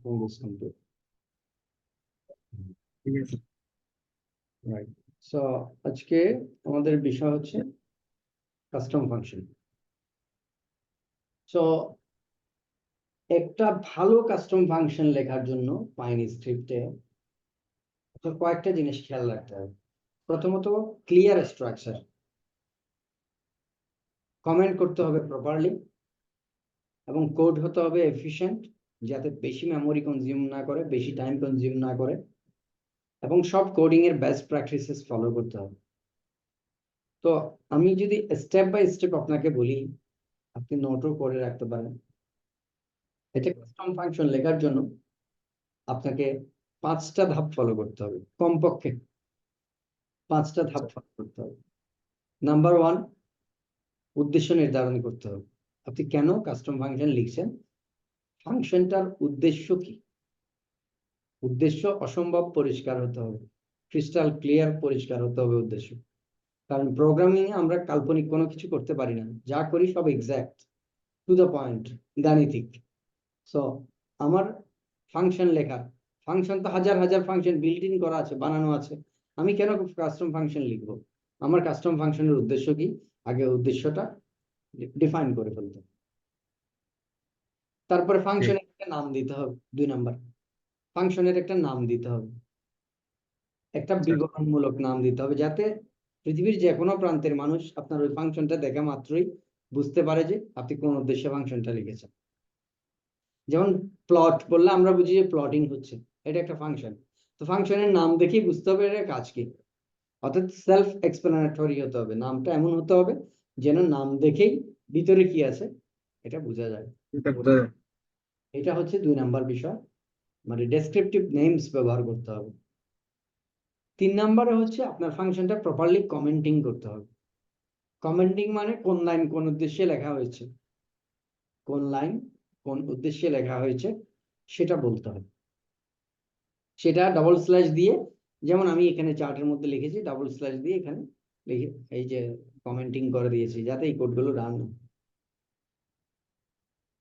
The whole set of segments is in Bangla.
this complete. ঠিক আছে। Right. So আজকে আমাদের বিষয় হচ্ছে কাস্টম ফাংশন। সো একটা ভালো কাস্টম ফাংশন লেখার জন্য পাইন স্ক্রিপ্টে কয়েকটা জিনিস খেয়াল রাখতে হবে। প্রথমত ক্লিয়ার স্ট্রাকচার, কমেন্ট করতে হবে প্রপারলি, এবং কোড হতে হবে এফিশিয়েন্ট, যাতে বেশি মেমোরি কনজিউম না করে, বেশি টাইম কনজিউম না করে, এবং সব কোডিং এর বেস্ট প্র্যাকটিসেস ফলো করতে হবে। তো আমি যদি স্টেপ বাই স্টেপ আপনাকে বলি, আপনি নোটও করে রাখতে পারেন। এটা কাস্টম ফাংশন লেখার জন্য আপনাকে 5টা ধাপ ফলো করতে হবে, কমপক্ষে 5টা ধাপ ফলো করতে হবে। নাম্বার 1, উদ্দেশ্য নির্ধারণ করতে হবে। আপনি কেন কাস্টম ফাংশন লিখছেন, ফাংশনটার উদ্দেশ্য কি? উদ্দেশ্য অসম্ভব পরিষ্কার হতে হবে, ক্রিস্টাল ক্লিয়ার পরিষ্কার হতে হবে উদ্দেশ্য। কারণ প্রোগ্রামিং এ আমরা কাল্পনিক কোনো কিছু করতে পারি না, যা করি সব এক্সাক্ট, টু দ্য পয়েন্ট, গাণিতিক। সো আমার ফাংশন লেখা, ফাংশন তো হাজার হাজার ফাংশন বিল্ট ইন করা আছে, বানানো আছে। আমি কেন কাস্টম ফাংশন লিখবো? আমার কাস্টম ফাংশনের উদ্দেশ্য কি, আগে উদ্দেশ্যটা ডিফাইন করে ফেলতে। তারপরে ফাংশনের একটা নাম দিতে হবে। 2 নাম্বার, ফাংশনের একটা নাম দিতে হবে, একটা বিবরণমূলক নাম দিতে হবে, যাতে পৃথিবীর যে কোনো প্রান্তের মানুষ আপনার ওই ফাংশনটা দেখা মাত্রই বুঝতে পারে যে আপনি কোন উদ্দেশ্যে ফাংশনটা লিখেছেন। যেমন প্লট বললে আমরা বুঝি যে প্লটিং হচ্ছে, এটা একটা ফাংশন। তো ফাংশনের নাম দেখেই বুঝতে হবে এটা কাজ কি। অর্থাৎ সেলফ এক্সপ্লেনেটরি হতে হবে, নামটা এমন হতে হবে যেন নাম দেখেই ভিতরে কি আছে এটা বোঝা যায়। এটা হচ্ছে 2 নাম্বার বিষয়, মানে ডেসক্রিপটিভ নেমস ব্যবহার করতে হবে। 3 নাম্বারে হচ্ছে আপনার ফাংশনটা প্রপারলি কমেন্টিং করতে হবে। কমেন্টিং মানে কোন লাইন কোন উদ্দেশ্যে লেখা হয়েছে, কোন লাইন কোন উদ্দেশ্যে লেখা হয়েছে সেটা বলতে হবে। সেটা ডাবল স্ল্যাশ দিয়ে, যেমন আমি এখানে চার্টের মধ্যে লিখেছি, ডাবল স্ল্যাশ দিয়ে এখানে লিখে এই যে কমেন্টিং করে দিয়েছি, যাতে এই কোডগুলো রান।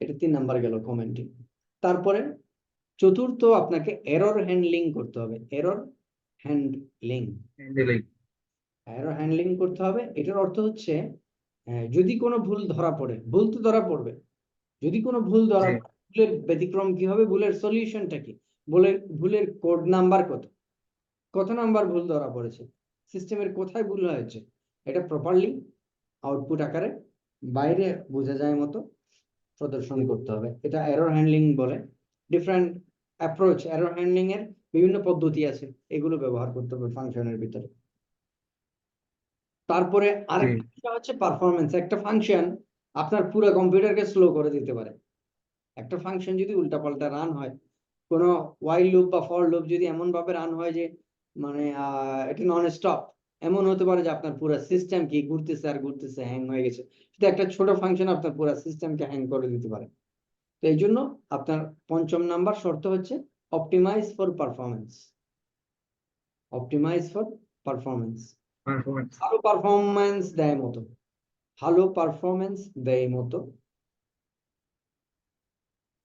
এটা 3 নাম্বার গেল কমেন্টিং। তারপরে চতুর্থ, আপনাকে এরর হ্যান্ডলিং করতে হবে। এরর হ্যান্ডলিং করতে হবে। এটার অর্থ হচ্ছে যদি কোনো ভুল ধরা পড়ে, ভুল তো ধরা পড়বে, যদি কোনো ভুল ধরা পড়ে, ভুলের ব্যতিক্রম কি হবে, ভুলের সলিউশনটা কি, ভুলের কোড নাম্বার কত নাম্বার ভুল ধরা পড়েছে, সিস্টেমের কোথায় ভুল হয়েছে, এটা প্রপারলি আউটপুট আকারে বাইরে বোঝা যায় মতো প্রদর্শন করতে হবে। এটা এরর হ্যান্ডলিং বলে। ডিফারেন্ট অ্যাপ্রোচ, এরর হ্যান্ডলিং এর বিভিন্ন পদ্ধতি আছে, এগুলো ব্যবহার করতে হবে ফাংশনের ভিতরে। তারপরে আরেকটা বিষয় হচ্ছে পারফরমেন্স। একটা ফাংশন আপনার পুরো কম্পিউটারকে স্লো করে দিতে পারে। একটা ফাংশন যদি উল্টাপাল্টা রান হয়, কোনো ওয়াইল লুপ বা ফর লুপ যদি এমন ভাবে রান হয় যে মানে এটা নন স্টপ, এমন হতে পারে যে আপনার পুরো সিস্টেম কি ঘুরতেছে আর ঘুরতেছে, হ্যাং হয়ে গেছে। সেটা একটা ছোট ফাংশন আপনার পুরো সিস্টেমকে হ্যাং করে দিতে পারে। তো এই জন্য আপনার 5ম নাম্বার শর্ত হচ্ছে optimize for performance. Optimize for performance, ভালো পারফরমেন্স দেয় মতো, ভালো পারফরমেন্স দেয় মতো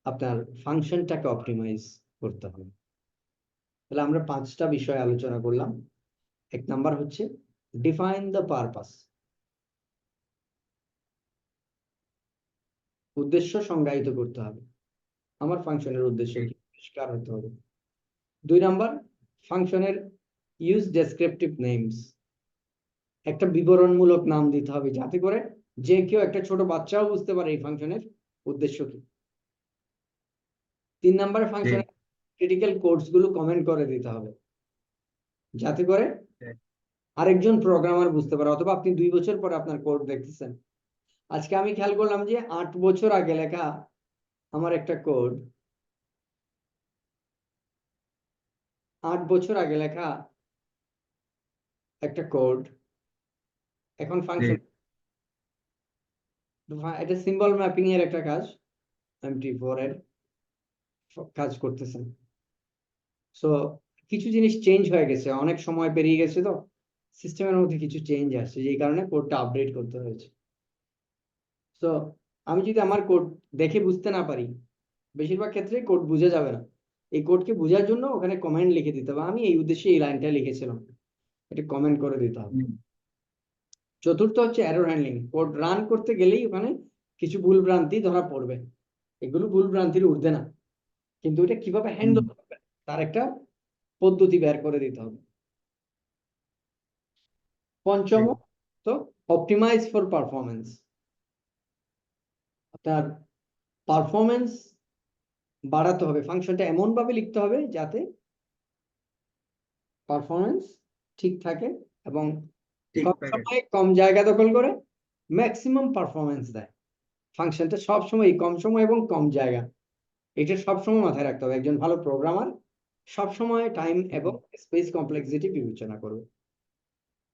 আপনার ফাংশনটাকে অপটিমাইজ করতে হবে। তাহলে আমরা 5টা বিষয় আলোচনা করলাম। 1 নাম্বার হচ্ছে ডিফাইন দ্য পারপাস, উদ্দেশ্য সংজ্ঞায়িত করতে হবে। আমার ফাংশনের উদ্দেশ্য কি, পরিষ্কার হতে হবে। 2 নাম্বার, ফাংশনের ইউজ ডেসক্রিপটিভ নেমস, একটা বিবরণমূলক নাম দিতে হবে, যাতে করে যে কেউ, একটা ছোট বাচ্চাও বুঝতে পারে এই ফাংশনের উদ্দেশ্য কি। 3 নাম্বার, ফাংশনের ক্রিটিক্যাল কোডস গুলো কমেন্ট করে দিতে হবে, যাতে করে আরেকজন প্রোগ্রামার বুঝতে পারে, অথবা আপনি 2 বছর পরে আপনার কোড দেখতেছেন। আজকে আমি খেয়াল করলাম যে 8 বছর আগে লেখা আমার একটা কোড, 8 বছর আগে লেখা একটা কোড এখন ফাংশন, এটা সিম্বল ম্যাপিং এর একটা কাজ, MT4 এর কাজ করতেছেন। সো কিছু জিনিস চেঞ্জ হয়ে গেছে, অনেক সময় পেরিয়ে গেছে, তো সিস্টেমের মধ্যে কিছু চেঞ্জ আসছে, যেই কারণে কোডটা আপডেট করতে হয়েছে। সো আমি যদি আমার কোড দেখে বুঝতে না পারি, বেশিরভাগ ক্ষেত্রে কোড বুঝে যাবে না, এই কোডকে বোঝার জন্য ওখানে কমেন্ট লিখে দিতে হবে, আমি এই উদ্দেশ্যে এই লাইনটা লিখেছিলাম, এটা কমেন্ট করে দিতে হবে। চতুর্থ হচ্ছে এরর হ্যান্ডলিং। কোড রান করতে গেলেই ওখানে কিছু ভুল ভ্রান্তি ধরা পড়বে, এগুলো ভুল ভ্রান্তির ঊর্ধ্বে না, কিন্তু এটা কিভাবে হ্যান্ডেল করবে তার একটা পদ্ধতি বের করে দিতে হবে। পঞ্চম তো অপটিমাইজ ফর পারফরমেন্স। আপনার পারফরমেন্স বাড়াতে হবে, ফাংশনটা এমন ভাবে লিখতে হবে যাতে পারফরমেন্স ঠিক থাকে এবং সবসময় কম জায়গা দখল করে ম্যাক্সিমাম পারফরমেন্স দেয়। ফাংশনটা সবসময় কম সময় এবং কম জায়গা, এটা সবসময় মাথায় রাখতে হবে। একজন ভালো প্রোগ্রামার সবসময় টাইম এবং স্পেস কমপ্লেক্সিটি বিবেচনা করবে।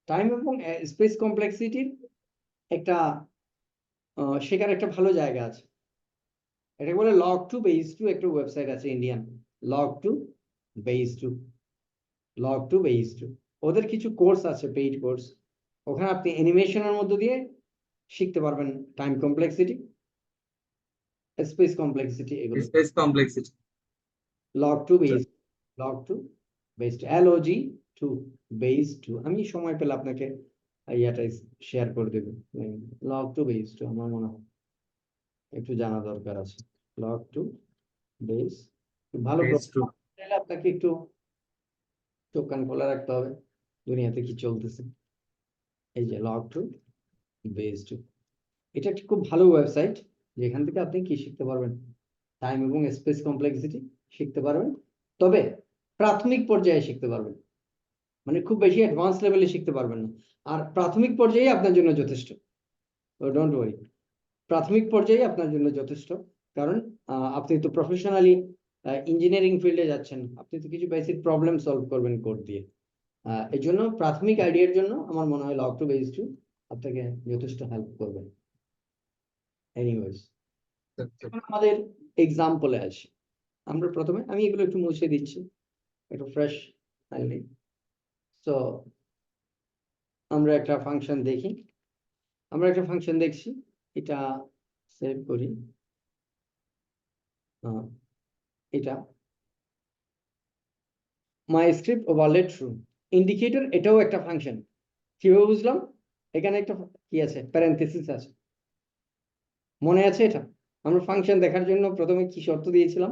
টাইম এবং স্পেস কমপ্লেক্সিটির একটা শেখার একটা ভালো জায়গা আছে, এটা বলে log2 base2, একটা ওয়েবসাইট আছে Indian, log2 base2, log2 base2, ওদের কিছু কোর্স আছে পেইড কোর্স, ওখানে আপনি অ্যানিমেশনের মধ্য দিয়ে শিখতে পারবেন টাইম কমপ্লেক্সিটি, স্পেস কমপ্লেক্সিটি, এগুলো space complexity. log2 base, log2 base2, log2 base2, আমি সময় পেলে আপনাকে ইয়াটা শেয়ার করে দেব। log2 base2 আমার মনে হয় একটু জানা দরকার আছে। log2 base, ভালো প্রোগ্রাম আপনাকে একটু চোখ কান খোলা রাখতে হবে দুনিয়াতে কি চলতেছে। এই যে log2 base2, এটা একটা খুব ভালো ওয়েবসাইট যেখান থেকে আপনি কি শিখতে পারবেন, টাইম এবং স্পেস কমপ্লেক্সিটি শিখতে পারবেন, তবে প্রাথমিক পর্যায়ে শিখতে পারবেন, মানে খুব বেশি অ্যাডভান্স লেভেলে শিখতে পারবেন না। আর প্রাথমিক পর্যায়ে আপনার জন্য যথেষ্ট, ডোন্ট ওয়ারি, প্রাথমিক পর্যায়ে আপনার জন্য যথেষ্ট। কারণ আপনি তো প্রফেশনালি ইঞ্জিনিয়ারিং ফিল্ডে যাচ্ছেন, আপনি তো কিছু বেসিক প্রবলেম সলভ করবেন কোড দিয়ে। এই জন্য প্রাথমিক আইডিয়ার জন্য আমার মনে হয় log2 base2 আপনাকে যথেষ্ট হেল্প করবে। এনিওয়েজ, আমাদের এক্সাম্পলে আসি। আমরা প্রথমে, আমি এগুলো একটু মুছে দিচ্ছি, একটু ফ্রেশ আইডি। তো আমরা একটা ফাংশন দেখি, আমরা একটা ফাংশন দেখছি, এটা সেভ করি। এটা মাই স্ক্রিপ্ট ওভারলেড ট্রু ইন্ডিকেটর, এটাও একটা ফাংশন। কিভাবে বুঝলাম? এখানে একটা কি আছে, প্যারেনথেসিস আছে, মনে আছে? এটা আমরা ফাংশন দেখার জন্য প্রথমে কি শর্ত দিয়েছিলাম?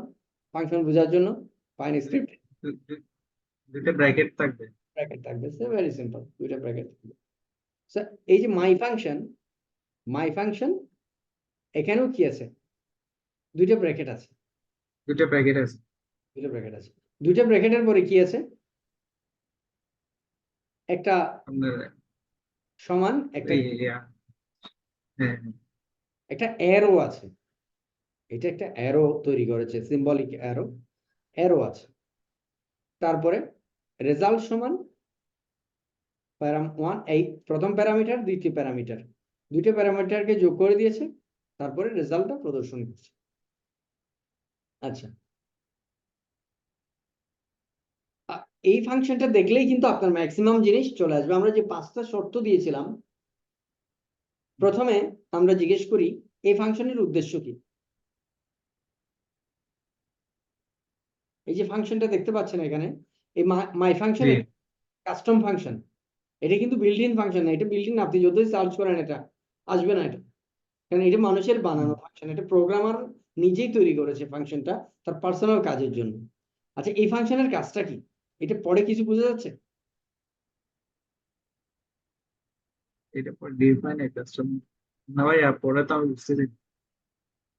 ফাংশন বোঝার জন্য পাইন স্ক্রিপ্ট দুটো ব্র্যাকেট থাকবে, ব্র্যাকেট থাকবে, ভেরি সিম্পল, দুইটা ব্র্যাকেট থাকবে। এই যে মাই ফাংশন এখানেও কি আছে, দুইটা ব্র্যাকেট আছে, দুটো ব্র্যাকেট আছে, দুইটা ব্র্যাকেট আছে। দুইটা ব্র্যাকেটের পরে কি আছে? একটা সমান একটা একটা অ্যারো আছে, এটা একটা অ্যারো তৈরি করেছে, সিম্বলিক অ্যারো আছে। তারপরে রেজাল্ট সমান প্যারাম1, এই প্রথম প্যারামিটার, দুইটা প্যারামিটারকে যোগ করে দিয়েছে, তারপরে রেজাল্টটা প্রদর্শন করছে। আচ্ছা, এই ফাংশনটা দেখলেই কিন্তু আপনার ম্যাক্সিমাম জিনিস চলে আসবে। আমরা যে 5টা শর্ত দিয়েছিলাম, প্রথমে আমরা জিজ্ঞেস করি এই ফাংশনের উদ্দেশ্য কি। এই যে ফাংশনটা দেখতে পাচ্ছেন এখানে, এই মাই ফাংশন কাস্টম ফাংশন, এটা কিন্তু বিল্ট ইন ফাংশন না, এটা বিল্ট ইন, আপনি যতই সার্চ করেন এটা আসবে না, এটা কারণ এটা মানুষের বানানো ফাংশন, এটা প্রোগ্রামার নিজেই তৈরি করেছে ফাংশনটা তার পার্সোনাল কাজের জন্য। আচ্ছা, এই ফাংশনের কাজটা কি, এটা পরে কিছু বোঝা যাচ্ছে? এটা পর ডিফাইন এ কাস্টম না ভাই, পরে তো আমি বুঝতে পারি।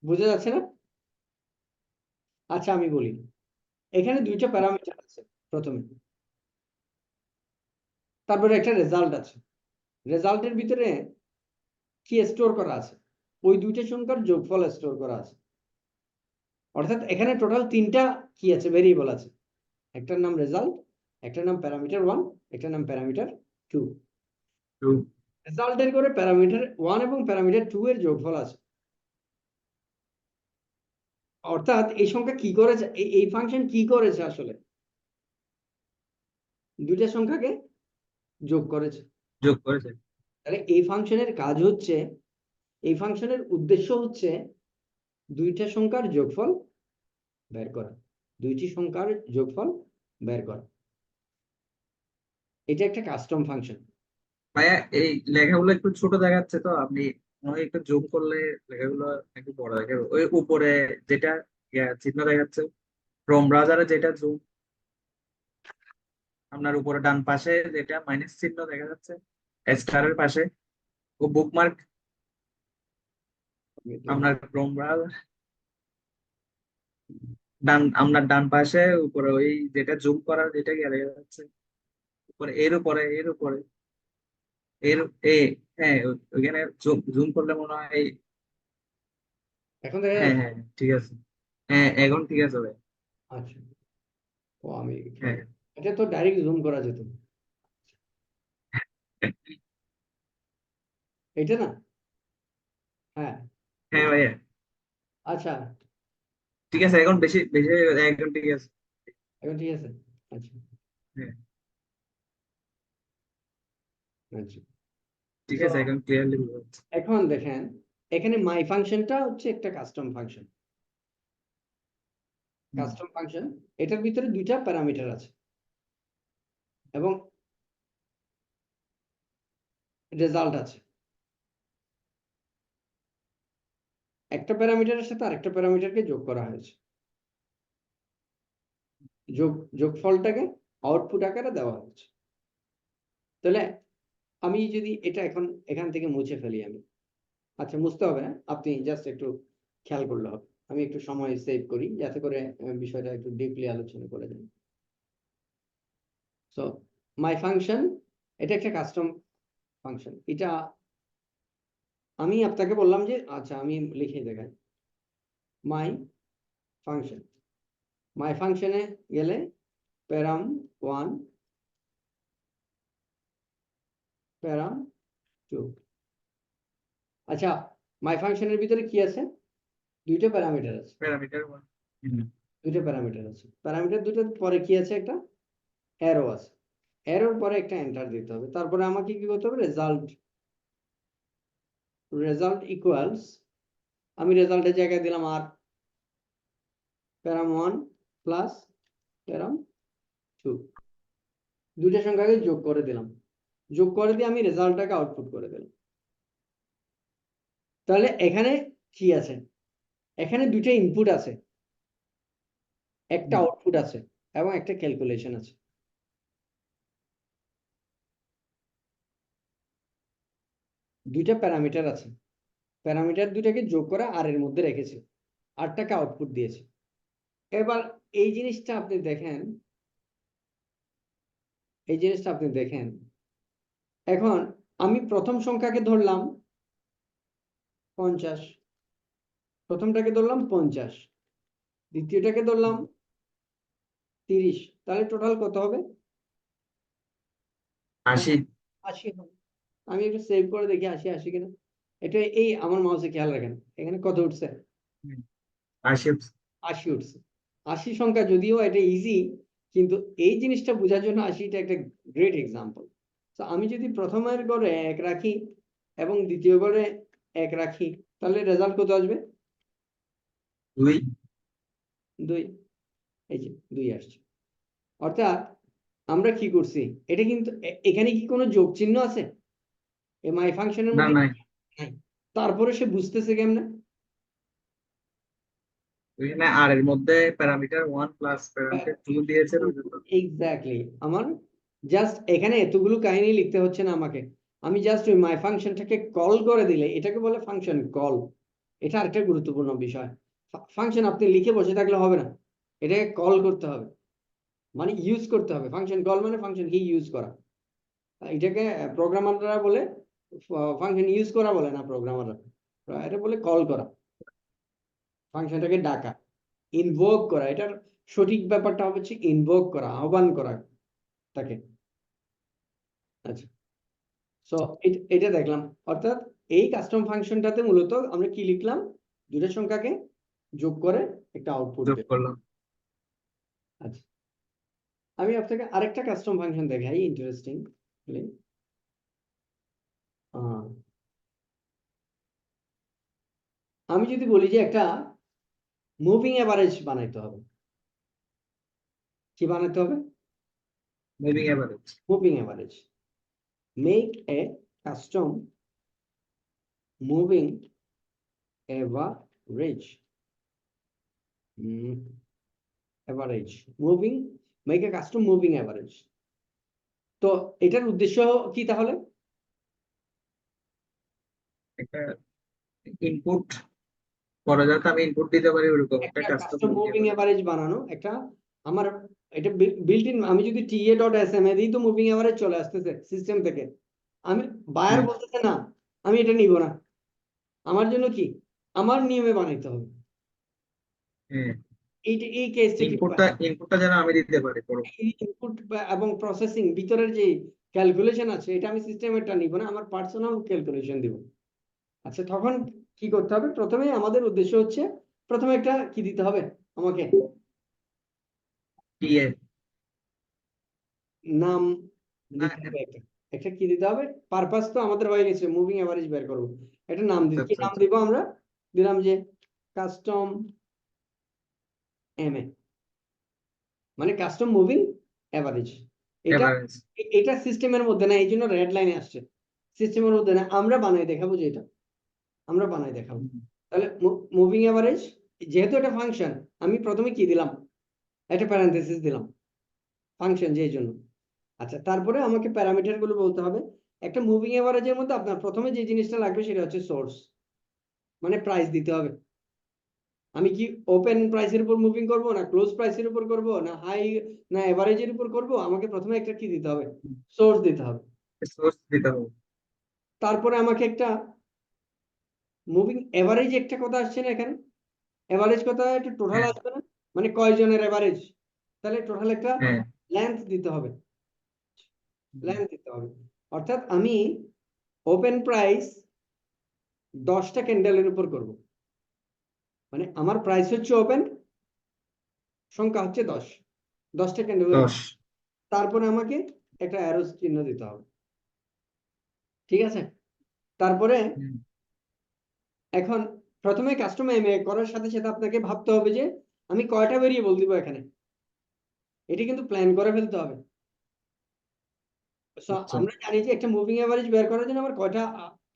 বোঝা যাচ্ছে না? আচ্ছা, আমি বলি, এখানে দুইটা প্যারামিটার আছে প্রথমে, তারপরে একটা রেজাল্ট আছে, রেজাল্টের ভিতরে কি স্টোর করা আছে? ওই দুইটা সংখ্যার যোগফল স্টোর করা আছে। অর্থাৎ এখানে টোটাল 3টা কি আছে, ভেরিয়েবল আছে, একটার নাম রেজাল্ট, একটার নাম প্যারামিটার1, একটার নাম প্যারামিটার2। রেজাল্টের করে প্যারামিটার1 এবং প্যারামিটার2 এর যোগফল আছে। অর্থাৎ এই সংখ্যা কি করেছে, এই ফাংশন কি করেছে, আসলে দুইটা সংখ্যাকে যোগ করেছে। তাহলে এই ফাংশনের কাজ হচ্ছে, এই ফাংশনের উদ্দেশ্য হচ্ছে দুইটা সংখ্যার যোগফল বের করা। দুইটি সংখ্যার যোগফল বের করা। এটা একটা কাস্টম ফাংশন। ভাইয়া এই লেখাগুলো একটু ছোট দেখাচ্ছে, তো আপনি মনে হয় একটু জুম করলে লেখাগুলো একটু বড় দেখে। ওই উপরে যেটা চিহ্ন দেখাচ্ছে ক্রোম ব্রাউজারে, যেটা জুম, আপনার উপরে ডান পাশে যেটা মাইনাস চিহ্ন দেখা যাচ্ছে স্টারের পাশে, ও বুকমার্ক আপনার ক্রোম ব্রাউজার আপনার ডান পাশে উপরে ওই যেটা জুম করার যেটা গিয়ে দেখা যাচ্ছে উপরে, এর উপরে এর এ হ্যাঁ, ওইখানে জুম করলে মনে হয় এখন দেখা হ্যাঁ যাচ্ছে? হ্যাঁ ঠিক আছে। হ্যাঁ এখন ঠিক আছে ভাই। আচ্ছা, ও আমি খেয়াল, হ্যাঁ এটা তো ডাইরেক্ট জুম করা যেত, এটা না? হ্যাঁ, হ্যাঁ ভাইয়া আচ্ছা, ঠিক আছে, এখন বেশি বেশি এখন ঠিক আছে। এখন ঠিক আছে। আচ্ছা, হ্যাঁ আচ্ছা। ঠিক তো আছে, এখন ক্লিয়ারলি বোঝা যাচ্ছে। এখন দেখেন, এখানে মাই ফাংশনটা হচ্ছে একটা কাস্টম ফাংশন। হুম, কাস্টম ফাংশন, এটার ভিতরে দুইটা প্যারামিটার আছে এবং রেজাল্ট আছে। একটা প্যারামিটারের সাথে আরেকটা প্যারামিটারকে যোগ করা হয়েছে, যোগফলটাকে আউটপুট আকারে দেওয়া হয়েছে। তাহলে আমি যদি এটা এখন এখান থেকে মুছে ফেলি, আমি, আচ্ছা মুছতে হবে না, আপনি জাস্ট একটু খেয়াল করলে হবে। আমি একটু সময় সেভ করি যাতে করে বিষয়টা একটু ডিপলি আলোচনা করে দিই। সো মাই ফাংশন, এটা একটা কাস্টম ফাংশন। এটা আমি আপনাকে বললাম যে, আচ্ছা আমি লিখে দেখাই, মাই ফাংশন। মাই ফাংশনে গেলে প্যারাম 1, প্যারাম 2। আচ্ছা, মাই ফাংশনের ভিতরে কি আছে? দুইটা প্যারামিটার আছে, প্যারামিটার ওয়ান। হুম, দুইটা প্যারামিটার আছে। প্যারামিটার দুটোর পরে কি আছে? একটা অ্যারো আছে। অ্যারোর পরে একটা এন্টার দিতে হবে। তারপরে আমাকে কি করতে হবে? রেজাল্ট, রেজাল্ট ইকুয়ালস, আমি রেজাল্টের জায়গায় দিলাম আর, প্যারাম 1 প্লাস প্যারাম 2, দুইটা সংখ্যাকে যোগ করে দিলাম। যোগ করে দিয়ে আমি রেজাল্টটাকে আউটপুট করে দিলাম। তাহলে এখানে কি আছে? এখানে দুইটা ইনপুট আছে, একটা হুম। আউটপুট আছে এবং একটা ক্যালকুলেশন আছে। দুইটা প্যারামিটার আছে, প্যারামিটার দুটাকে যোগ করে আর এর মধ্যে রেখেছে, আরটাকে আউটপুট দিয়েছে। এবার এই জিনিসটা আপনি দেখেন, এই জিনিসটা আপনি দেখেন, এখন আমি প্রথম সংখ্যাকে ধরলাম 50, প্রথমটাকে ধরলাম 50, দ্বিতীয়টাকে ধরলাম 30, তাহলে টোটাল কত হবে? 80। 80 হবে। আমি একটু সেভ করে দেখি 80 আসে কিনা। এটা এই আমার মাউসে খেয়াল রাখেন, এখানে কত উঠছে? হুম, 80। 80 উঠছে। 80 সংখ্যা, যদিও এটা ইজি, কিন্তু এই জিনিসটা বোঝার জন্য 80টা একটা গ্রেট এক্সাম্পল। তো আমি যদি প্রথমের ঘরে 1 রাখি এবং দ্বিতীয় ঘরে 1 রাখি, তাহলে রেজাল্ট কত আসবে? 2। 2। এই যে 2 আসছে। অর্থাৎ আমরা কি করছি, এটা কিন্তু এখানে কি কোনো যোগ চিহ্ন আছে এই মাই ফাংশনের না মধ্যে? নাই, নাই। তারপরে সে বুঝতেছে কেমনে? ওইখানে আর এর মধ্যে parameter one plus parameter two দিয়েছে ওই জন্য। এক্স্যাক্টলি, আমার জাস্ট এখানে এতগুলো কাহিনী লিখতে হচ্ছে না আমাকে। আমি জাস্ট ওই মাই ফাংশনটাকে কল করে দিলে, এটাকে বলে ফাংশন কল। এটা আরেকটা গুরুত্বপূর্ণ বিষয়। ফাংশন আপনি লিখে বসে থাকলে হবে না, এটাকে কল করতে হবে, মানে ইউজ করতে হবে। ফাংশন কল মানে ফাংশন কি ইউজ করা। এটাকে প্রোগ্রামাররা বলে, ফাংশন ইউজ করা বলে না প্রোগ্রামাররা, এটা বলে কল করা, ফাংশনটাকে ডাকা, ইনভোক করা। এটার সঠিক ব্যাপারটা হচ্ছে ইনভোক করা, আহ্বান করা তাকে। আচ্ছা, সো এটা দেখলাম। অর্থাৎ এই কাস্টম ফাংশনটাতে মূলত আমরা কি লিখলাম? দুটো সংখ্যাকে যোগ করে একটা আউটপুট যোগ দেব। করলাম। আচ্ছা, আমি আপনাকে আরেকটা কাস্টম ফাংশন দেখাই, ইন্টারেস্টিং। আমি যদি বলি যে একটা মুভিং এভারেজ বানাইতে হবে, কি বানাতে হবে? Moving average. Moving average. Make a custom moving average. Average moving, make a custom moving average. তো এটার উদ্দেশ্য কি তাহলে? একটা ইনপুট করা যাতে আমি ইনপুট দিতে পারি ওরকম একটা একটা custom custom moving moving average. Average বানানো একটা আমার, এটা বিল্ট ইন। আমি যদি ta.sm দিই তো মুভিং এভারেজ চলে আসতেছে সিস্টেম থেকে। আমি বায়ার হুম, বলতেছে না, আমি এটা নিব না। আমার জন্য কি, আমার নিয়মে বানাইতে হবে। হ্যাঁ, এই কেসটা কি ইনপুটটা যেন আমি দিতে পারি পুরো। ইনপুট এবং প্রসেসিং ভিতরের যে ক্যালকুলেশন আছে এটা আমি সিস্টেমেরটা নিব না, আমার পার্সোনাল ক্যালকুলেশন দিব। আচ্ছা, তখন কি করতে হবে? প্রথমে আমাদের উদ্দেশ্য হচ্ছে প্রথমে একটা কি দিতে হবে আমাকে, টিএ। নাম দিতে হবে। একটা একটা কি দিতে হবে? পারপাস তো আমাদের হয়ে গেছে, মুভিং এভারেজ বের করবো। একটা নাম দিই, কি আচ্ছা নাম আচ্ছা। দিব আমরা? দিলাম যে কাস্টম এম এ, মানে কাস্টম মুভিং এভারেজ। এটা এভারেজ। এটা সিস্টেমের মধ্যে না, এই জন্য রেড লাইনে আসছে। সিস্টেমের মধ্যে না, আমরা বানাই দেখাবো যে এটা আমরা বানাই দেখাবো। তাহলে মুভিং এভারেজ, যেহেতু এটা ফাংশন, আমি প্রথমে কি দিলাম? একটা প্যারান্থেসিস দিলাম, ফাংশন যেই জন্য। আচ্ছা, তারপরে আমাকে প্যারামিটার গুলো বলতে হবে। একটা মুভিং এভারেজের মধ্যে আপনার প্রথমে যে জিনিসটা লাগবে সেটা হচ্ছে সোর্স, মানে প্রাইস দিতে হবে। আমি কি ওপেন প্রাইসের উপর মুভিং করব, না ক্লোজ প্রাইসের উপর করব, না হাই, না এভারেজের উপর করব? আমাকে প্রথমে একটা কি দিতে হবে? সোর্স দিতে হবে। সোর্স দিতে হবে। তারপরে আমাকে একটা মুভিং এভারেজ, একটা কথা আসছে না এখানে, এভারেজ কথা একটা টোটাল হ্যাঁ আসবে না, মানে কয়জনের এভারেজ, তাহলে টোটাল একটা হ্যাঁ। লেন্থ দিতে হবে। হুম, লেন্থ দিতে হবে, অর্থাৎ আমি ওপেন প্রাইস 10টা ক্যান্ডেলের উপর করব, মানে আমার প্রাইস হচ্ছে ওপেন, সংখ্যা হচ্ছে 10, 10টা ক্যান্ডেলের উপর। 10। তারপরে আমাকে একটা অ্যারো চিহ্ন দিতে হবে, ঠিক আছে? তারপরে হুম, এখন প্রথমে কাস্টম এম এ করার সাথে সাথে আপনাকে ভাবতে হবে যে আমি কয়টা ভেরিয়েবল দিব এখানে, এটা কিন্তু প্ল্যান করে ফেলতে হবে। So, আচ্ছা। আমরা জানি যে একটা মুভিং এভারেজ বের করার জন্য আমার কয়টা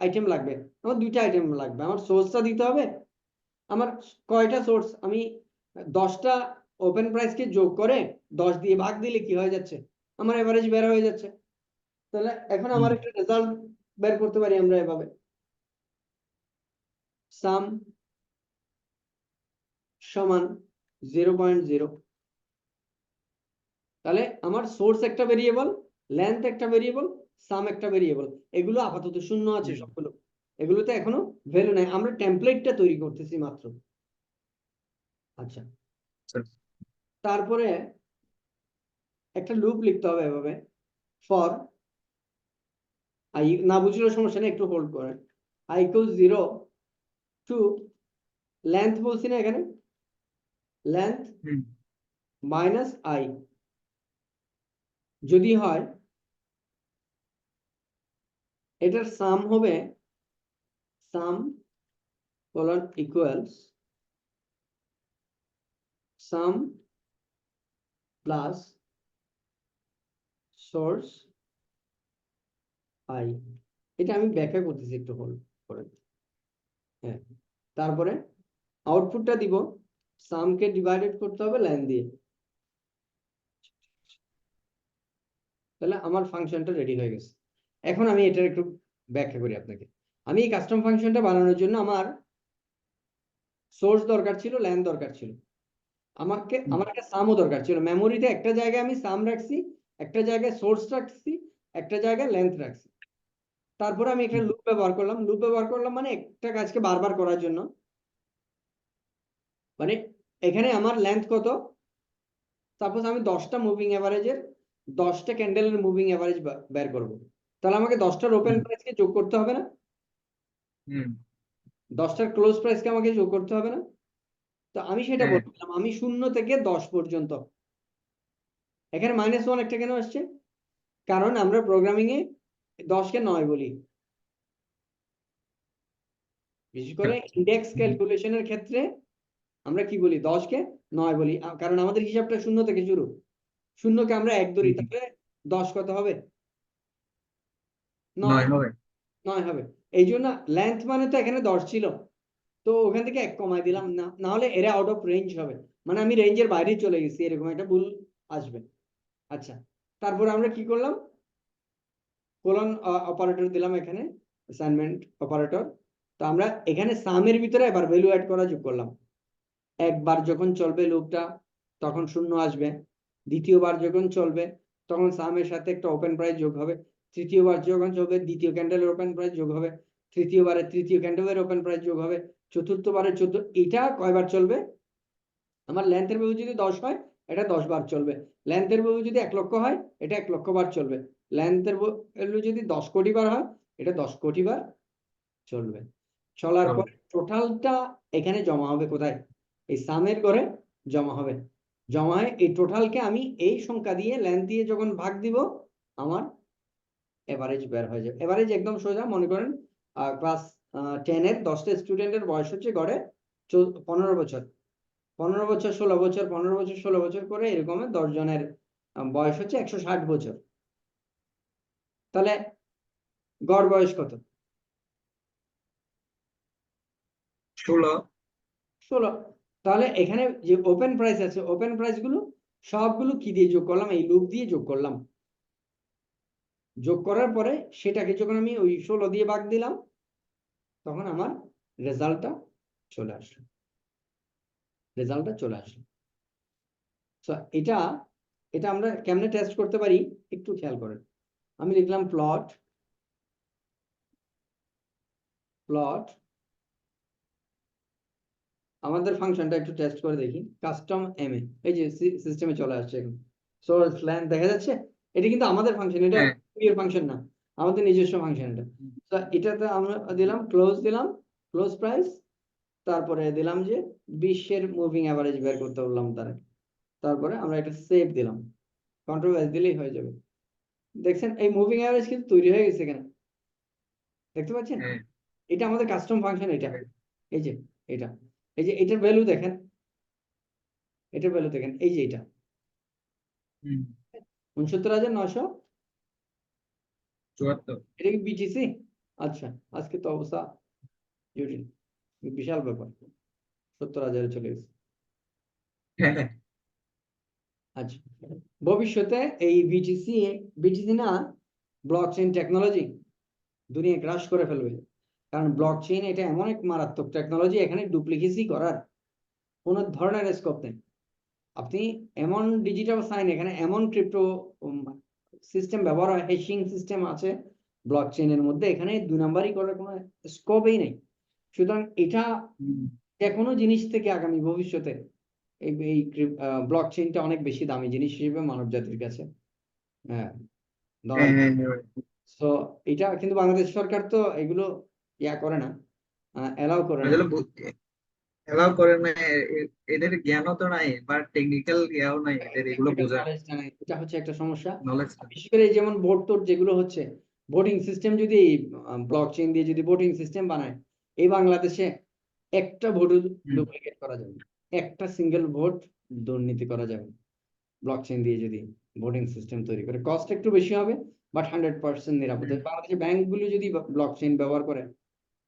আইটেম লাগবে? আমার দুইটা আইটেম লাগবে। আমার সোর্সটা দিতে হবে। আমার কয়টা সোর্স? আমি 10টা ওপেন প্রাইসকে যোগ করে 10 দিয়ে ভাগ দিলে কি হয়ে যাচ্ছে? আমার এভারেজ বের হয়ে যাচ্ছে। তাহলে এখন আমার হুম, একটা রেজাল্ট বের করতে পারি আমরা এভাবে, সাম সমান 0.0। তাহলে আমার সোর্স একটা ভেরিয়েবল, লেন্থ একটা ভেরিয়েবল, সাম একটা ভেরিয়েবল, এগুলো আপাতত শূন্য আছে হুম, সবগুলো। এগুলোতে এখনো ভ্যালু নাই, আমরা টেমপ্লেটটা তৈরি করতেছি মাত্র। আচ্ছা, আচ্ছা। তারপরে একটা লুপ লিখতে হবে এভাবে, ফর আই, না বুঝলেও সমস্যা নেই, একটু হোল্ড করেন। আই ইকুয়াল 0 টু লেন্থ বলছি না এখানে, লেন্থ হুম, মাইনাস আই যদি হয়, এটার সাম হবে sum colon equals sum plus source I. এটা আমি ব্যাখ্যা করতেছি, একটু হোল্ড করেন। হ্যাঁ, তারপরে আউটপুটটা দিব, সামকে ডিভাইডেড করতে হবে লাইন দিয়ে। তাহলে আমার ফাংশনটা রেডি হয়ে গেছে। এখন আমি এটার একটু ব্যাখ্যা করি আপনাকে। আমি এই কাস্টম ফাংশনটা বানানোর জন্য আমার সোর্স দরকার ছিল, ল্যান দরকার ছিল, হুম, আমার একটা সামও দরকার ছিল। মেমোরিতে একটা জায়গায় আমি সাম রাখছি, একটা জায়গায় সোর্স রাখছি, একটা জায়গায় লেন্থ রাখছি। তারপরে আমি একটা হুম, লুপ ব্যবহার করলাম। লুপ ব্যবহার করলাম মানে একটা কাজকে বারবার করার জন্য। মানে এখানে আমার লেন্থ কত? সাপোজ আমি 10টা মুভিং এভারেজের 10টা ক্যান্ডেলের মুভিং এভারেজ বের করব, তাহলে আমাকে 10টার ওপেন হুম, প্রাইসকে যোগ করতে হবে না? হুম, 10টার ক্লোজ প্রাইসকে আমাকে যোগ করতে হবে না? তো আমি সেটা হ্যাঁ, বলছিলাম, আমি 0 থেকে 10 পর্যন্ত। এখানে -1 একটা কেন আসছে? কারণ আমরা প্রোগ্রামিং এ 10কে 9 বলি, বিশেষ করে ইন্ডেক্স হুম, ক্যালকুলেশনের ক্ষেত্রে আমরা কি বলি? 10কে 9 বলি, কারণ আমাদের হিসাবটা 0 থেকে শুরু। শূন্যকে আমরা 1 ধরি, হুম, তাহলে 10 কত হবে? 9 9 হবে। 9 হবে। এই জন্য লেন্থ মানে তো এখানে 10 ছিল, তো ওখান থেকে 1 কমাই দিলাম, না হলে এরা আউট অফ রেঞ্জ হবে, মানে আমি রেঞ্জের বাইরে চলে গেছি, এরকম একটা ভুল আসবে। আচ্ছা, তারপরে আমরা কি করলাম, কোলন অপারেটর দিলাম এখানে, অ্যাসাইনমেন্ট অপারেটর। তো আমরা এখানে সামের ভিতরে এবার ভ্যালু অ্যাড করা যোগ করলাম। একবার যখন চলবে লুপটা তখন 0 আসবে, দ্বিতীয়বার যখন চলবে তখন সামের সাথে একটা ওপেন প্রাইস যোগ হবে, তৃতীয়বার যখন চলবে দ্বিতীয় ক্যান্ডেলের ওপেন প্রাইস যোগ হবে, তৃতীয়বারে তৃতীয় ক্যান্ডেলের ওপেন প্রাইস যোগ হবে, চতুর্থবারে এটা কয়বার চলবে? আমার লেন্থের ভ্যালু যদি 10 হয়, এটা 10 বার চলবে। লেন্থের ভ্যালু যদি 1 লক্ষ হয়, এটা 1 লক্ষ বার চলবে। লেন্থের ভ্যালু যদি 10 কোটি বার হয়, এটা 10 কোটি বার চলবে। চলার পর টোটালটা এখানে জমা হবে কোথায়? এই সামের ঘরে জমা হবে। জমা হয় এই টোটালকে আমি এই সংখ্যা দিয়ে লেন্থ দিয়ে যখন ভাগ দিব, আমার এভারেজ বের হয়ে যাবে। এভারেজ একদম সোজা, মনে করেন ক্লাস 10 এর 10টা স্টুডেন্টের বয়স হচ্ছে গড়ে 15 বছর, 15 বছর 16 বছর, 15 বছর 16 বছর করে এরকম 10 জনের বয়স হচ্ছে 160 বছর। তাহলে গড় বয়স কত? 16। 16। তাহলে এখানে যে ওপেন প্রাইস আছে, ওপেন প্রাইস গুলো সবগুলো কি দিয়ে যোগ করলাম? এই লুপ দিয়ে যোগ করলাম। যোগ করার পরে সেটাকে যখন আমি ওই 16 দিয়ে ভাগ দিলাম, তখন আমার রেজাল্টটা চলে আসলো, রেজাল্টটা চলে আসলো। তো এটা এটা আমরা কেমনে টেস্ট করতে পারি একটু খেয়াল করেন। আমি লিখলাম প্লট, প্লট আমাদের ফাংশনটা একটু টেস্ট করে দেখি, কাস্টম এমএ, এই যে সিস্টেমে চলে আসছে এখন। সোর্স লেন দেখা যাচ্ছে, এটা কিন্তু আমাদের ফাংশন, এটা হ্যাঁ। এর ফাংশন না, আমাদের নিজস্ব ফাংশন এটা। তো এটাতে আমরা দিলাম ক্লোজ, দিলাম ক্লোজ প্রাইস, তারপরে দিলাম যে 20 মুভিং অ্যাভারেজ বের করতে বললাম তারা, তারপরে আমরা এটা সেভ দিলাম, কন্ট্রোল এস দিলেই হয়ে যাবে। দেখছেন এই মুভিং অ্যাভারেজ কিন্তু তৈরি হয়ে গেছে এখানে, দেখতে পাচ্ছেন? হ্যাঁ। এটা আমাদের কাস্টম ফাংশন, এটা এই যে এটা, এই যে এটার ভ্যালু দেখেন, এটার ভ্যালু দেখেন, এই যে এটা হুম। 69,974। 74। এটা কি বিটিসি? আচ্ছা, আজকে তো অবস্থা জটিল, বিশাল ব্যাপার, 70,000 চলে গেছে। হ্যাঁ, হ্যাঁ। আচ্ছা, ভবিষ্যতে এই বিটিসি, বিটিসি না, ব্লক চেইন টেকনোলজি দুনিয়া গ্রাস করে ফেলবে। কারণ ব্লক চেইন এটা এমন এক মারাত্মক টেকনোলজি, এখানে ডুপ্লিকেসি করার কোনো ধরনের স্কোপ নেই। আপনি এমন ডিজিটাল সাইন, এখানে এমন ক্রিপ্টো সিস্টেম ব্যবহার হয়, হ্যাশিং সিস্টেম আছে ব্লক চেইনের মধ্যে, এখানে 2 নাম্বারই করার কোনো স্কোপই নেই। সুতরাং এটা হুম। যে কোনো জিনিস থেকে আগামী ভবিষ্যতে এই ব্লক চেইনটা অনেক বেশি দামি জিনিস হিসেবে মানব জাতির কাছে হ্যাঁ ধরা হ্যাঁ, যাবে। হ্যাঁ, হ্যাঁ। তো এটা কিন্তু বাংলাদেশ সরকার তো এগুলো করে না, এলাও করে না। আসলে এলাও করে না, এদের জ্ঞানও তো নাই বা টেকনিক্যাল জ্ঞানও নাই এদের এগুলো টেকনিক্যাল বোঝার নলেজটা নাই, এটা হচ্ছে একটা সমস্যা। নলেজ। বিশেষ করে এই যেমন ভোট টোট যেগুলো হচ্ছে, ভোটিং সিস্টেম যদি ব্লক চেইন দিয়ে যদি ভোটিং সিস্টেম বানায়, এই বাংলাদেশে একটা ভোট হুম। ডুপ্লিকেট করা যাবে না। একটা সিঙ্গেল ভোট দুর্নীতি করা যাবে না। ব্লক চেইন দিয়ে যদি ভোটিং সিস্টেম তৈরি করে, কস্ট একটু বেশি হবে, বাট 100% নিরাপদ। হুম। বাংলাদেশের ব্যাংকগুলো যদি ব্লক চেইন ব্যবহার করে,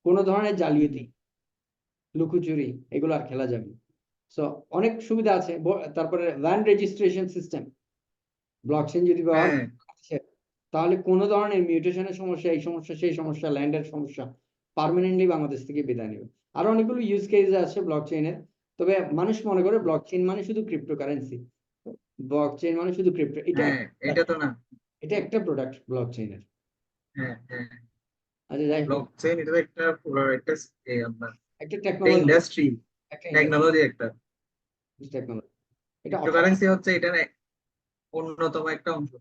কোনো ধরনের হুম। জালিয়াতি লুকোচুরি এগুলো আর খেলা যাবে না। সো অনেক সুবিধা আছে। তারপরে ল্যান্ড রেজিস্ট্রেশন সিস্টেম ব্লকচেন যদি ব্যবহার হ্যাঁ। করছে, তাহলে কোনো ধরনের মিউটেশনের সমস্যা, এই সমস্যা সেই সমস্যা, ল্যান্ডের সমস্যা পার্মানেন্টলি বাংলাদেশ থেকে বিদায় নেবে। আরো অনেকগুলো ইউজ কেস আছে ব্লকচেইনের। তবে মানুষ মনে করে ব্লকচেইন মানে শুধু ক্রিপ্টোকারেন্সি, ব্লকচেইন মানে শুধু ক্রিপ্টো, এটা হ্যাঁ, এটা তো না। এটা একটা প্রোডাক্ট ব্লকচেইনের। হ্যাঁ, হ্যাঁ। আচ্ছা, যাই হোক, ব্লকচেইন এটা তো একটা পুরো একটা আপনার একটা একটা টেকনোলজি, ইন্ডাস্ট্রি, একটা টেকনোলজি একটা। টেকনোলজি, এটা ক্রিপ্টোকারেন্সি হচ্ছে এটা অন্যতম একটা অংশ।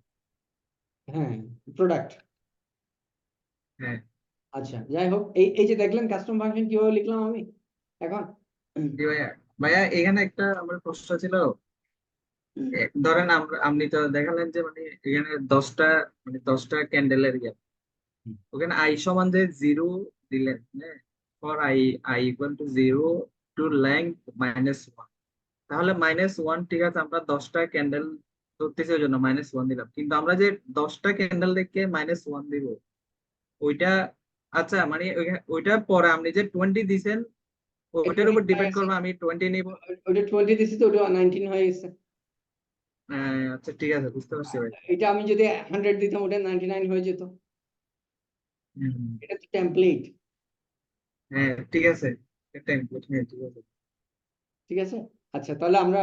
হ্যাঁ, প্রোডাক্ট। হ্যাঁ। আচ্ছা, যাই হোক, এই এই যে দেখলেন কাস্টম ফাংশন কিভাবে লিখলাম আমি এখন। জি ভাইয়া। ভাইয়া এখানে একটা আমার প্রশ্ন ছিল। ধরেন আপনি তো দেখালেন যে মানে এখানে 10টা, মানে 10টা ক্যান্ডেলের ইয়ে, ওখানে আই সমান যে 0 দিলেন, হ্যাঁ, for I I equal to 0 to length -1, তাহলে -1, ঠিক আছে, আমরা 10টা ক্যান্ডেল ধরতেছি ওই জন্য -1 দিলাম, কিন্তু আমরা যে 10টা ক্যান্ডেল দেখে -1 দিব ওইটা, আচ্ছা মানে ওইটা পরে আপনি যে 20 দিছেন ওইটার উপর 25 হয়ে ডিপেন্ড গেছে। করবে আমি 20 নিব। ওটা 20 দিছি তো ওটা 19 হয়ে গেছে। আচ্ছা ঠিক আছে, বুঝতে পারছি ভাই। এটা আমি যদি 100 দিতাম ওটা 99 হয়ে যেত। হুম, এটা তো টেমপ্লেট। হ্যাঁ ঠিক আছে, টেমপ্লেট, হ্যাঁ ঠিক আছে। ঠিক আছে। আচ্ছা তাহলে আমরা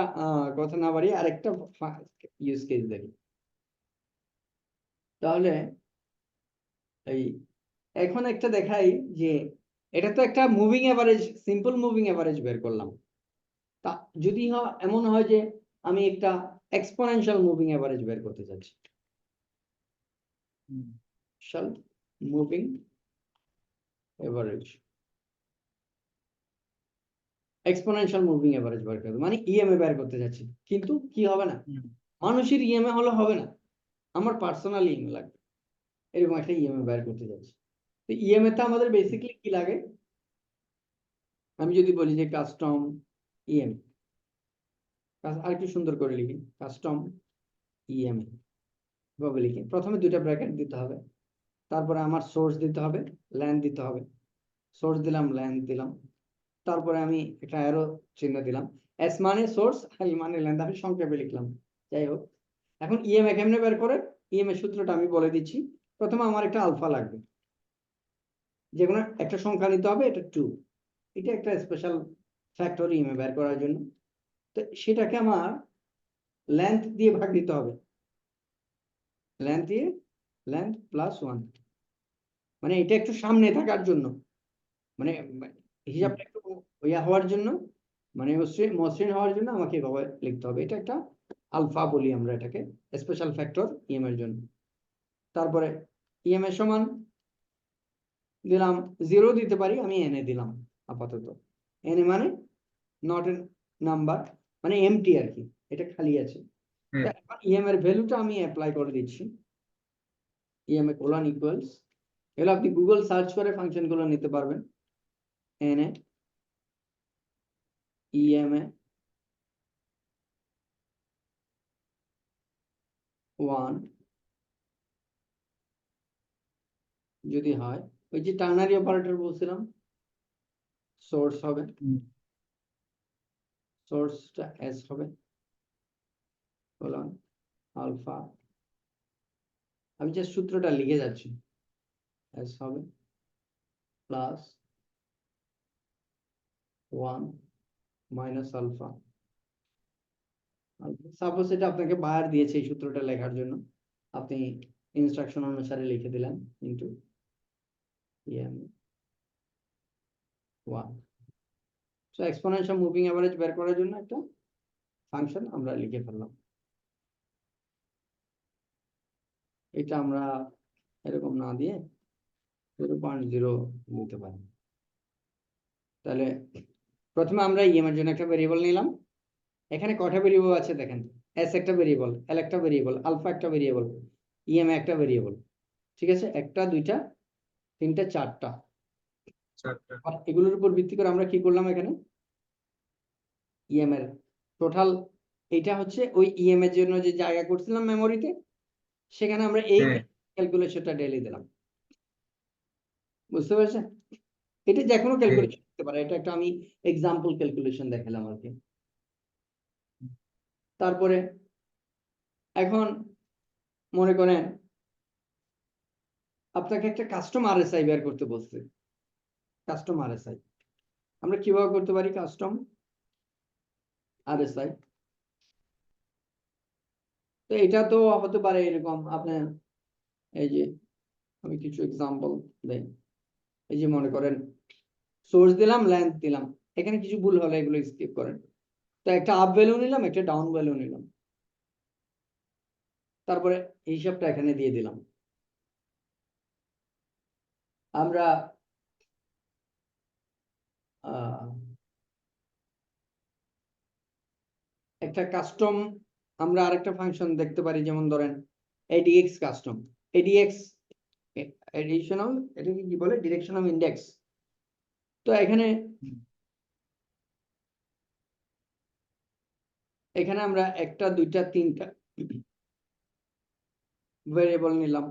কথা না বাড়িয়ে আরেকটা ইউজ কেস দেখি। তাহলে এই এখন একটা দেখাই যে এটা তো একটা moving average, simple moving average বের করলাম। তা যদি এমন হয় যে আমি একটা এক্সপোনেনশিয়াল মুভিং এভারেজ বের করতে চাচ্ছি, হুম, moving average, exponential moving average বের করতে মানে ইএমএ বের করতে যাচ্ছি, কিন্তু কি হবে না, হুম, মানুষের ইএমএ হলে হবে না, আমার পার্সোনাল ইএমএ লাগবে। এরকম একটা ইএমএ বের করতে যাচ্ছি। তো ইএমএ তে আমাদের হুম, বেসিক্যালি কি লাগে, আমি যদি বলি যে কাস্টম ইএমএ, আর একটু সুন্দর করে লিখি কাস্টম ইএমএ ভাবে লিখি। প্রথমে দুইটা ব্র্যাকেট দিতে হবে, তারপরে আমার সোর্স দিতে হবে, ল্যান্ড দিতে হবে, সোর্স দিলাম, ল্যান্ড দিলাম, তারপরে আমি একটা অ্যারো চিহ্ন দিলাম, এস মানে সোর্স, এল মানে ল্যান্ড, আমি সংক্ষেপে লিখলাম। যাই হোক, এখন ইএমএ কেমনে বের করে, ইএমএ সূত্রটা আমি বলে দিচ্ছি। প্রথমে আমার একটা আলফা লাগবে, যে কোনো একটা সংখ্যা নিতে হবে, এটা 2, এটা একটা স্পেশাল ফ্যাক্টর ইএমএ বের করার জন্য। তো সেটাকে আমার লেন্থ দিয়ে ভাগ দিতে হবে, লেন্থ দিয়ে, লেন্থ +1, মানে এটা একটু সামনে থাকার জন্য, মানে হুম, হিসাবটা একটু ইয়া হওয়ার জন্য, মানে মসৃণ হওয়ার জন্য আমাকে এভাবে লিখতে হবে। এটা একটা আলফা বলি আমরা এটাকে, স্পেশাল ফ্যাক্টর ইএম এর জন্য। তারপরে ইএম এর সমান দিলাম 0 দিতে পারি, আমি এনে দিলাম আপাতত। এনে মানে নট এ নাম্বার, মানে এমটি আর কি, এটা খালি আছে। হ্যাঁ, ইএম এর ভ্যালুটা আমি অ্যাপ্লাই করে দিচ্ছি, ইএম এ কোলন ইকুয়ালস, এগুলো আপনি গুগল সার্চ করে ফাংশন গুলো নিতে পারবেন। এনে ইএম এ 1 যদি হয়, ওই যে টার্নারি অপারেটর বলছিলাম, সোর্স হবে, হুম, সোর্সটা এস হবে, কোলন আলফা, আমি যে সূত্রটা লিখে যাচ্ছি, এস হবে +1 মাইনাস আলফা। সাপোজ এটা আপনাকে বায়ার দিয়েছে এই সূত্রটা লেখার জন্য, আপনি ইনস্ট্রাকশন অনুসারে লিখে দিলেন into EM 1। So exponential moving average বের করার জন্য একটা ফাংশন আমরা লিখে ফেললাম। এটা আমরা এরকম না দিয়ে 0.0 নিতে পারি। তাহলে প্রথমে আমরা ইএম এর জন্য একটা ভেরিয়েবল নিলাম। এখানে কয়টা ভেরিয়েবল আছে দেখেন, এস একটা ভেরিয়েবল, এল একটা ভেরিয়েবল, আলফা একটা ভেরিয়েবল, ইএম একটা ভেরিয়েবল। ঠিক আছে, একটা, দুইটা, তিনটা, চারটা। চারটা, আর এগুলোর উপর ভিত্তি করে আমরা কি করলাম, এখানে ইএম এর টোটাল, এটা হচ্ছে ওই ইএম এর জন্য যে জায়গা করছিলাম মেমোরিতে, সেখানে আমরা এই হ্যাঁ, ক্যালকুলেশনটা ডেলি দিলাম। বুঝতে পেরেছেন? এটা যে কোনো হ্যাঁ, ক্যালকুলেশন করতে পারে, এটা একটা আমি এক্সাম্পল ক্যালকুলেশন দেখালাম আর কি। তারপরে এখন মনে করেন আপনাকে একটা কাস্টম আরএসআই বের করতে বলছে, কাস্টম আরএসআই আমরা কিভাবে করতে পারি, কাস্টম আরএসআই। তো এটা তো হতে পারে এরকম, আপনার এই যে আমি কিছু এক্সাম্পল দেই, এই যে মনে করেন সোর্স দিলাম, লেন্থ দিলাম, এখানে কিছু ভুল হলে এগুলো স্কিপ করেন। তো একটা আপ ভ্যালু নিলাম, একটা ডাউন ভ্যালু নিলাম, তারপরে হিসাবটা এখানে দিয়ে দিলাম। আমরা একটা কাস্টম, আমরা আরেকটা ফাংশন দেখতে পারি, যেমন ধরেন এডিএক্স কাস্টম, এডিএক্স এডিশনাল, এটাকে কি বলে, ডিরেকশন অফ ইন্ডেক্স। তো এখানে হুম, এখানে আমরা একটা, দুইটা, তিনটা, ভেরিয়েবল নিলাম,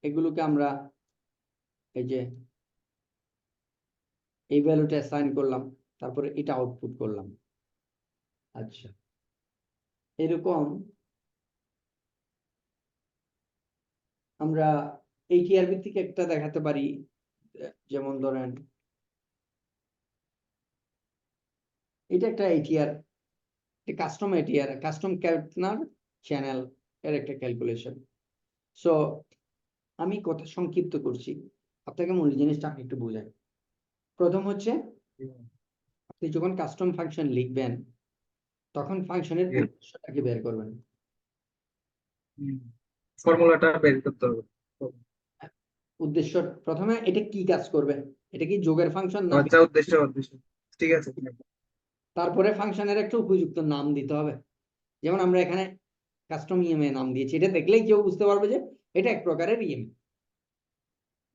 এগুলোকে আমরা এই যে এই ভ্যালুটা অ্যাসাইন করলাম, তারপরে এটা আউটপুট করলাম। আচ্ছা, এরকম আমরা ATR ভিত্তিক একটা দেখাতে পারি। যেমন ধরেন এটা একটা ATR, custom ATR, custom Keltner channel এর একটা ক্যালকুলেশন। সো আমি কথা সংক্ষিপ্ত করছি, আপনাকে মূল জিনিসটা আমি একটু বোঝাই। প্রথম হচ্ছে, আপনি যখন কাস্টম ফাংশন লিখবেন তখন ফাংশনের উদ্দেশ্যটাকে বের করবেন। ফর্মুলাটা বের করতে হবে। উদ্দেশ্য, প্রথমে এটা কি কাজ করবে, এটা কি যোগের ফাংশন না? আচ্ছা, উদ্দেশ্য উদ্দেশ্য ঠিক আছে। তারপরে ফাংশনের একটা উপযুক্ত নাম দিতে হবে। যেমন আমরা এখানে কাস্টম ইএমএ নাম দিয়েছি, এটা দেখলেই কেউ বুঝতে পারবে যে এটা এক প্রকারের ইএমএ।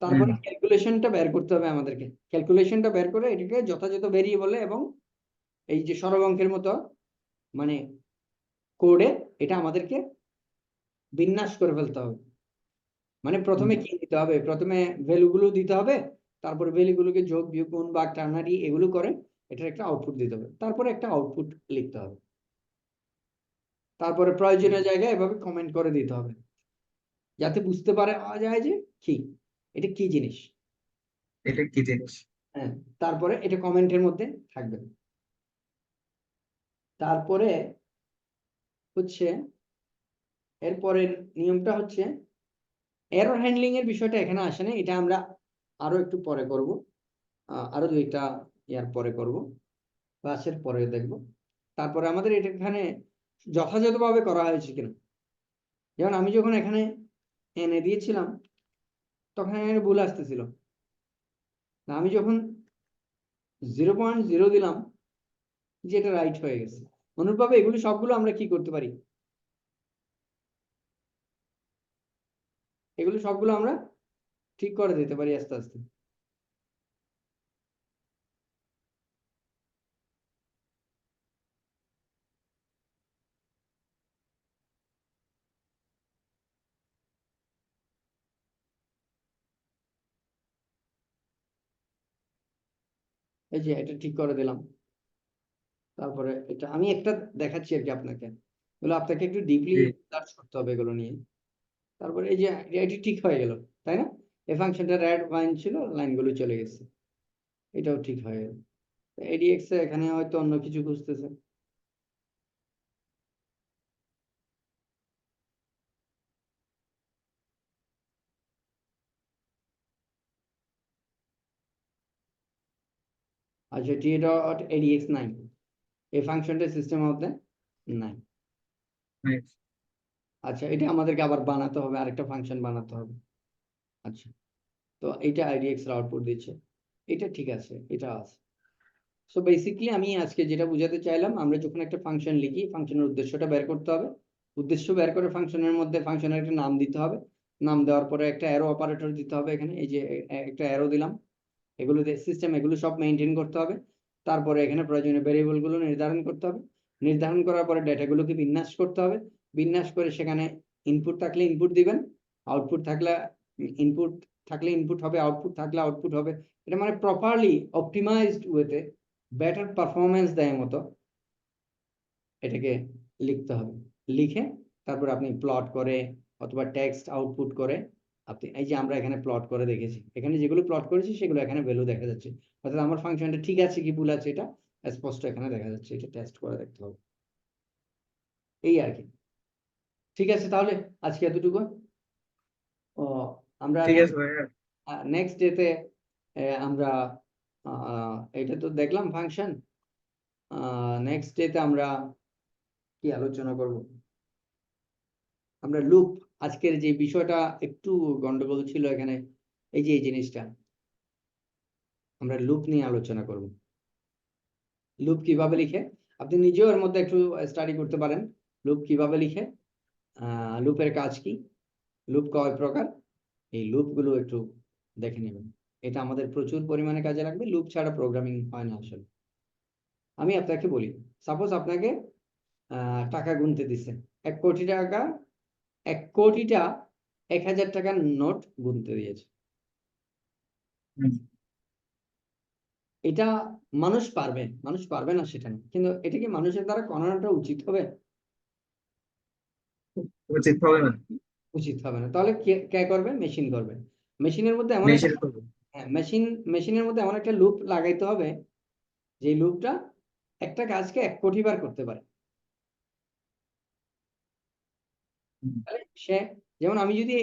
তারপরে ক্যালকুলেশনটা বের করতে হবে আমাদেরকে, ক্যালকুলেশনটা বের করে এটাকে যথাযথ ভেরিয়েবলে এবং এই যে সরল অঙ্কের মতো মানে কোডে এটা আমাদেরকে বিন্যাস করে ফেলতে হবে। মানে প্রথমে কি দিতে হবে, প্রথমে ভ্যালুগুলো দিতে হবে, তারপরে ভ্যালুগুলোকে যোগ বিয়োগ গুণ বা টার্নারি এগুলো করে এটার একটা আউটপুট দিতে হবে, তারপরে একটা আউটপুট লিখতে হবে, তারপরে প্রয়োজনীয় জায়গায় এভাবে কমেন্ট করে দিতে হবে যাতে বুঝতে পারা যায় যে কি এটা কি জিনিস। এটা কি জিনিস? হ্যাঁ, তারপরে এটা কমেন্টের মধ্যে থাকবে। তারপরে হচ্ছে এরপরের নিয়মটা হচ্ছে এরর হ্যান্ডলিং এর বিষয়টা এখানে আসে না, এটা আমরা আরো একটু পরে করব, আরো দুইটা ইয়ার পরে করব, ক্লাসের পরে দেখব। তারপরে আমাদের এটা এখানে যথাযথভাবে করা হয়েছে কিনা। যেমন আমি যখন এখানে এনে দিয়েছিলাম তখন এখানে ভুল আসতেছিল, আমি যখন 0.0 দিলাম যে এটা রাইট হয়ে গেছে। অনুরূপভাবে এগুলি সবগুলো আমরা কি করতে পারি, এগুলো সবগুলো আমরা ঠিক করে দিতে পারি আস্তে আস্তে। এই যে এটা ঠিক করে দিলাম, তারপরে এটা আমি একটা দেখাচ্ছি আর কি আপনাকে, এগুলো আপনাকে একটু ডিপলি সার্চ করতে হবে এগুলো নিয়ে। তারপরে এই যে এটি ঠিক হয়ে গেল, তাই না? এই ফাংশনটা রেড লাইন ছিল, লাইনগুলো চলে গেছে, এটাও ঠিক হয়ে গেল। ADX এখানে হয়তো অন্য কিছু খুঁজতেছে। আচ্ছা, T.ADX নাই, এই ফাংশনটা সিস্টেমের মধ্যে নাই। আচ্ছা, এটা আমাদেরকে আবার বানাতে হবে, আরেকটা ফাংশন বানাতে হবে। আচ্ছা, তো এইটা IDX এর আউটপুট দিচ্ছে, এটা ঠিক আছে, এটা আছে। সো বেসিক্যালি আমি আজকে যেটা বোঝাতে চাইলাম, আমরা যখন একটা ফাংশন লিখি ফাংশনের উদ্দেশ্যটা বের করতে হবে, উদ্দেশ্য বের করে ফাংশনের মধ্যে ফাংশনের একটা নাম দিতে হবে, নাম দেওয়ার পরে একটা অ্যারো অপারেটর দিতে হবে, এখানে এই যে একটা অ্যারো দিলাম, এগুলো সিস্টেম এগুলো সব মেনটেন করতে হবে। তারপরে এখানে প্রয়োজনীয় ভেরিয়েবল গুলো নির্ধারণ করতে হবে, নির্ধারণ করার পরে ডেটাগুলোকে বিন্যাস করতে হবে, বিন্যাস করে সেখানে ইনপুট থাকলে ইনপুট দিবেন, আউটপুট থাকলে ইনপুট ইনপুট হবে, আউটপুট থাকলে আউটপুট হবে। এটা মানে প্রপারলি অপটিমাইজড ওয়েতে বেটার পারফরমেন্স দেয় মতো এটাকে লিখতে হবে। লিখে তারপর আপনি প্লট করে অথবা টেক্সট আউটপুট করে আপনি এই যে আমরা এখানে প্লট করে দেখেছি, এখানে যেগুলো প্লট করেছি সেগুলো এখানে ভ্যালু দেখা যাচ্ছে, অর্থাৎ আমার ফাংশনটা ঠিক আছে কি ভুল আছে এটা স্পষ্ট এখানে দেখা যাচ্ছে, এটা টেস্ট করে দেখতে হবে, এই আর কি। ঠিক আছে, তাহলে আজকে এতটুকু। ও, আমরা ঠিক আছে ভাইয়া। নেক্সট ডেতে আমরা এটা তো দেখলাম ফাংশন, নেক্সট ডেতে আমরা কি আলোচনা করব, আমরা লুপ, আজকের যে বিষয়টা একটু গন্ডগোল ছিল এখানে, এই যে এই জিনিসটা আমরা লুপ নিয়ে আলোচনা করব। লুপ কিভাবে লিখে আপনি নিজেও এর মধ্যে একটু স্টাডি করতে পারেন, লুপ কিভাবে লিখে, লুপের কাজ কি, লুপ কয় প্রকার, এই লুপগুলো একটু দেখে নেবেন। এটা আমাদের প্রচুর পরিমাণে কাজে লাগবে, লুপ ছাড়া প্রোগ্রামিং হয় না আসলে। আমি আপনাকে বলি, সাপোজ আপনাকে টাকা গুনতে দিছে, 1 কোটি টাকা 1 কোটিটা 1000 টাকার নোট গুনতে দিয়েছে। হুম, এটা মানুষ পারবে না সেটা না, কিন্তু এটা কি মানুষের দ্বারা করানোটা উচিত হবে? উচিত হবে না। উচিত হবে না। তাহলে কে কে করবে? মেশিন করবে। মেশিনের মধ্যে এমন একটা মেশিন করবে। হ্যাঁ, মেশিনের মধ্যে এমন একটা লুপ লাগাইতে হবে যে লুপটা একটা কাজকে 1 কোটি বার করতে পারে। হুম, তাহলে সে, যেমন আমি যদি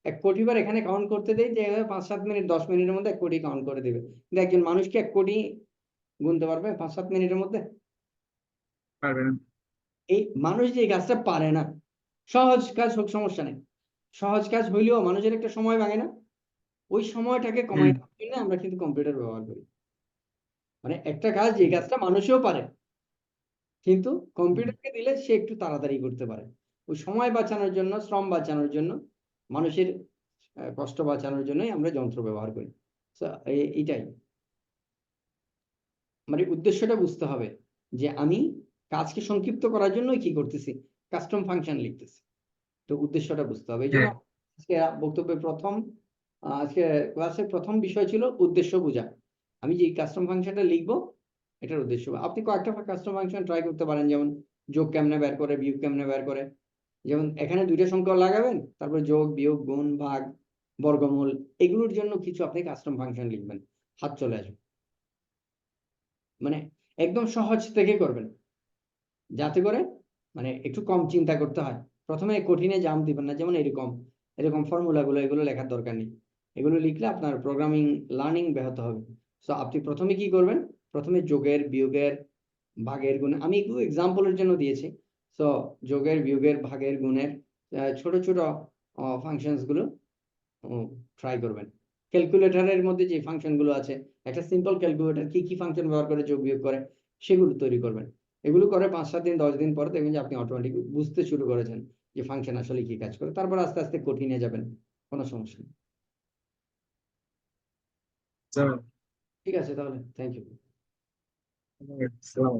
1 কোটি বার এখানে কাউন্ট করতে দেই, যে 5-7 মিনিট 10 মিনিটের মধ্যে 1 কোটি কাউন্ট করে দেবে, কিন্তু একজন মানুষ কি 1 কোটি গুনতে পারবে 5-7 মিনিটের মধ্যে? পারবে না। এই মানুষ যে এই কাজটা পারে না, সহজ কাজ হোক সমস্যা নেই, সহজ কাজ হইলেও মানুষের একটা সময় লাগে না, ওই সময়টাকে হুম, কমাই দেওয়ার জন্য আমরা কিন্তু কম্পিউটার ব্যবহার করি। মানে একটা কাজ যে কাজটা মানুষেও পারে, কিন্তু হুম, কম্পিউটারকে দিলে সে একটু তাড়াতাড়ি করতে পারে। ওই সময় বাঁচানোর জন্য, শ্রম বাঁচানোর জন্য, মানুষের কষ্ট বাঁচানোর জন্যই আমরা যন্ত্র ব্যবহার করি। So, এইটাই মানে উদ্দেশ্যটা বুঝতে হবে, যে আমি কাজকে সংক্ষিপ্ত করার জন্যই কি করতেছি, কাস্টম ফাংশন লিখতেছি। তো উদ্দেশ্যটা বুঝতে হবে। এই জন্য হ্যাঁ, আজকে বক্তব্যের প্রথম আজকে ক্লাসের প্রথম বিষয় ছিল উদ্দেশ্য বোঝা। আমি যে কাস্টম ফাংশনটা লিখবো, এটার উদ্দেশ্য। আপনি কয়েকটা কাস্টম ফাংশন ট্রাই করতে পারেন, যেমন যোগ কেমনে বের করে, বিয়োগ কেমনে বের করে। যেমন এখানে 2টা সংখ্যা লাগাবেন, তারপর যোগ বিয়োগ গুণ ভাগ বর্গমূল, এগুলোর জন্য কিছু আপনি কাস্টম ফাংশন লিখবেন, হাত চলে আসবে। মানে একদম সহজ থেকে করবেন, যাতে করে মানে একটু কম চিন্তা করতে হয়। প্রথমে কঠিনে জাম্প দিবেন না, যেমন এরকম এরকম ফর্মুলাগুলো, এগুলো লেখার দরকার নেই। এগুলো লিখলে আপনার প্রোগ্রামিং লার্নিং ব্যাহত হবে। সো আপনি প্রথমে কি করবেন? প্রথমে যোগের বিয়োগের ভাগের গুণ, আমি একটু এক্সাম্পলের জন্য দিয়েছি। সো যোগের বিয়োগের ভাগের গুণের ছোট ছোট ফাংশনস গুলো ট্রাই করবেন। ক্যালকুলেটরের মধ্যে যে ফাংশন গুলো আছে, একটা সিম্পল ক্যালকুলেটর কি কি ফাংশন ব্যবহার করে যোগ বিয়োগ করে, সেগুলো তৈরি করবেন। এগুলো করে 5-7 দিন 10 দিন পরে দেখবেন যে আপনি অটোমেটিক বুঝতে শুরু করেছেন যে ফাংশন আসলে কি কাজ করে। তারপর আস্তে আস্তে কঠিনে যাবেন, কোনো সমস্যা নেই। চলো। ঠিক আছে, তাহলে থ্যাংক ইউ। আসসালাম।